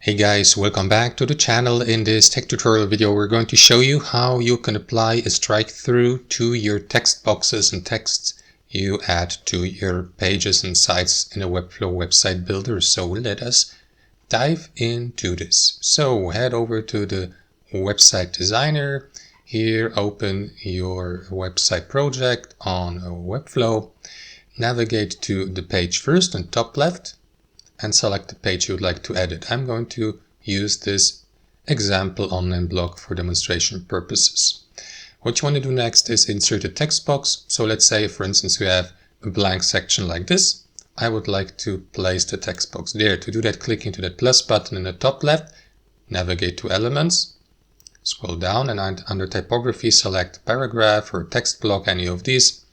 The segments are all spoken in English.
Hey guys, welcome back to the channel. In this tech tutorial video we're going to show you how you can apply a strike-through to your text boxes and texts you add to your pages and sites in a Webflow website builder. So let us dive into this. So head over to the website designer. Here open your website project on Webflow. Navigate to the page first on top left and select the page you would like to edit. I'm going to use this example online blog for demonstration purposes. What you want to do next is insert a text box. So let's say, for instance, we have a blank section like this. I would like to place the text box there. To do that, click into that plus button in the top left, navigate to Elements, scroll down, and under Typography, select Paragraph or Text Block, any of these.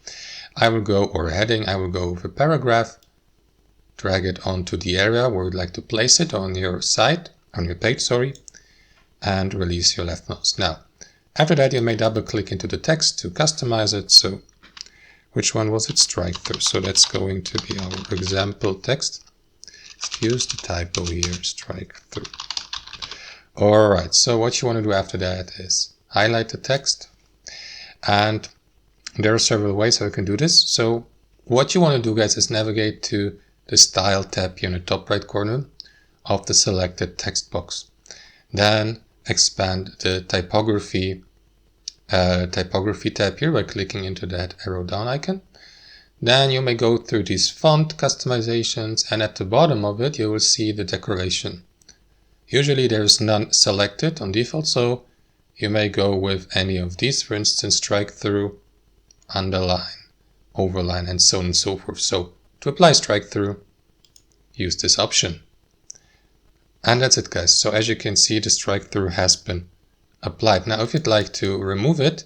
I will go, or Heading, I will go with a paragraph. Drag it onto the area where you'd like to place it on your site, on your page, and release your left mouse. Now, after that, you may double click into the text to customize it. So, which one was it? Strikethrough. So that's going to be our example text. Excuse the typo here, strikethrough. Alright, so what you want to do after that is highlight the text. And there are several ways how you can do this. So what you want to do, guys, is navigate to the Style tab here in the top right corner of the selected text box. Then expand the typography tab here by clicking into that arrow down icon. Then you may go through these font customizations, and at the bottom of it you will see the decoration. Usually there's none selected on default, so you may go with any of these, for instance, strike through, underline, overline, and so on and so forth. So to apply strike-through, use this option. And that's it, guys. So as you can see, the strike-through has been applied. Now, if you'd like to remove it,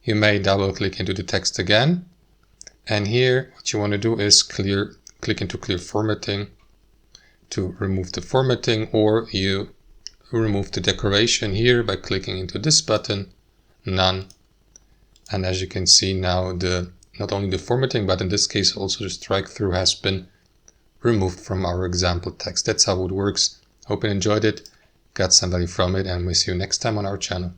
you may double-click into the text again. And here, what you want to do is click into Clear Formatting to remove the formatting, or you remove the decoration here by clicking into this button, None. And as you can see now, not only the formatting, but in this case also the strike-through has been removed from our example text. That's how it works. Hope you enjoyed it, got some value from it, and we'll see you next time on our channel.